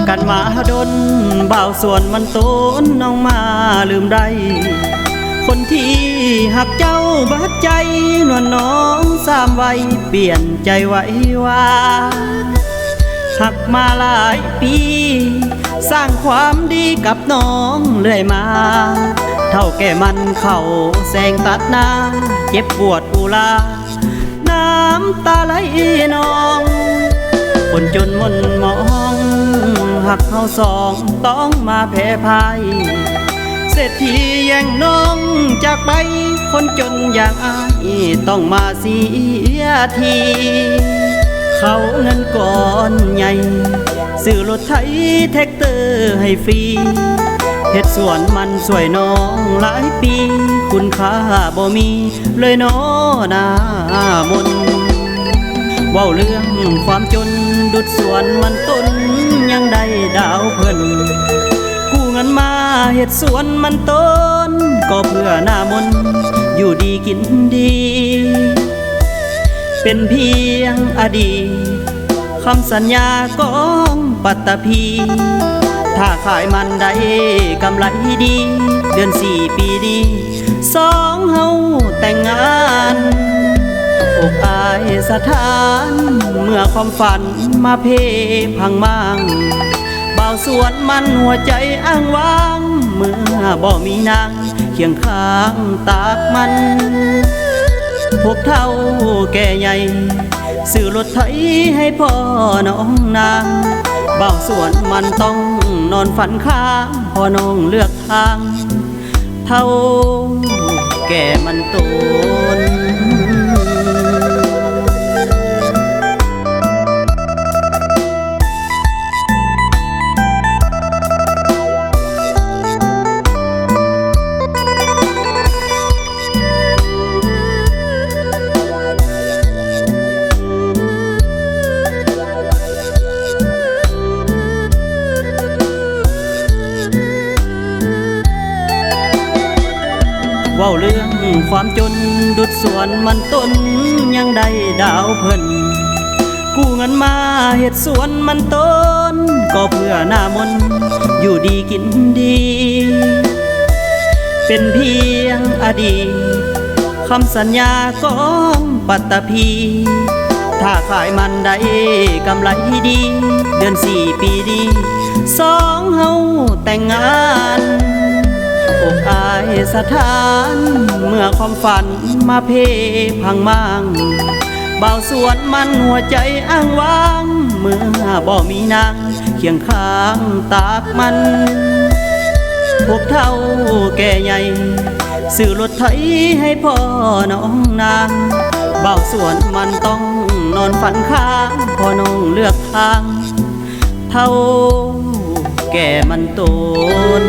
กันมาดนบ่าวส่วนมันโตนน้องมาลืมได้คนที่หักเจ้าบัดใจนวลน้องสามวัยเปลี่ยนใจไว้ว่าหักมาหลายปีสร้างความดีกับน้องเรื่อยมาเท่าแก่มันเข้าแสงตัดหน้าเจ็บปวดอุลาน้ำตาไหลนองคนจนมนมองหักเฮาสองต้องมาแพ้ภัยเศรษฐีแย่งน้องจากไปคนจนอย่างอายต้องมาเสียทีเขาเงินก่อนใหญ่ซื้อรถไถแท็กเตอร์ให้ฟรีเฮ็ดสวนมันสวยน้องหลายปีคุณค่าบ่มีเลยน้อหน้ามนเว้าเรื่องความจนดุดสวนมันต้นยังได้ดาวเพิ่นกู้เงินมาเฮ็ดสวนมันต้นก็เพื่อหน้ามนอยู่ดีกินดีเป็นเพียงอดีตคำสัญญาของปัตตภีถ้าขายมันได้กำไรดีเดือน4 ปีดีสองเฮาแต่งงานอกอายสถานเมื่อความฝันมาเพพังมั่งบ่าวสวนมันหัวใจอ้างว้างเมื่อบ่มีนางเคียงข้างตากมันพวกเท่าแก่ใหญ่ซื้อรถไถให้พ่อน้องนางบ่าวสวนมันต้องนอนฝันค้างพอน้องเลือกทางเท่าแก่มันโตนเว้าเรื่องความจนดุดสวนมันต้นยังได้ดาวเพิ่นกู้เงินมาเฮ็ดสวนมันต้นก็เพื่อหน้ามนอยู่ดีกินดีเป็นเพียงอดีตคำสัญญาของปัตตภีถ้าขายมันได้กำไรดีเดือน4 ปีดีสองเฮาแต่งงานอกอายสถานเมื่อความฝันมาเพพังมั่งบ่าวสวนมันหัวใจอ้างว้างเมื่อบ่มีนางเคียงข้างตากมันพวกเท่าแก่ใหญ่ซื้อรถไถให้พ่อน้องนางบ่าวสวนมันต้องนอนฝันค้างพอน้องเลือกทางเท่าแก่มันโตน